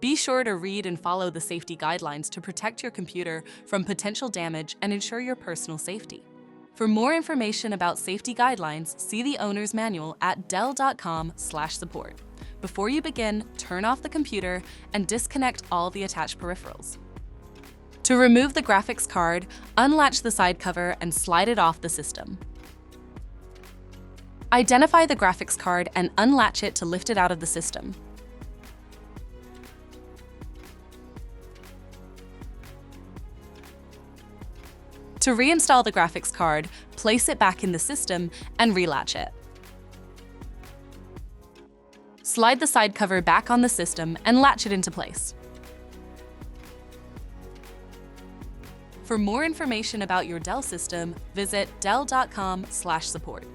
Be sure to read and follow the safety guidelines to protect your computer from potential damage and ensure your personal safety. For more information about safety guidelines, see the owner's manual at dell.com/support. Before you begin, turn off the computer and disconnect all the attached peripherals. To remove the graphics card, unlatch the side cover and slide it off the system. Identify the graphics card and unlatch it to lift it out of the system. To reinstall the graphics card, place it back in the system and relatch it. Slide the side cover back on the system and latch it into place. For more information about your Dell system, visit dell.com/support.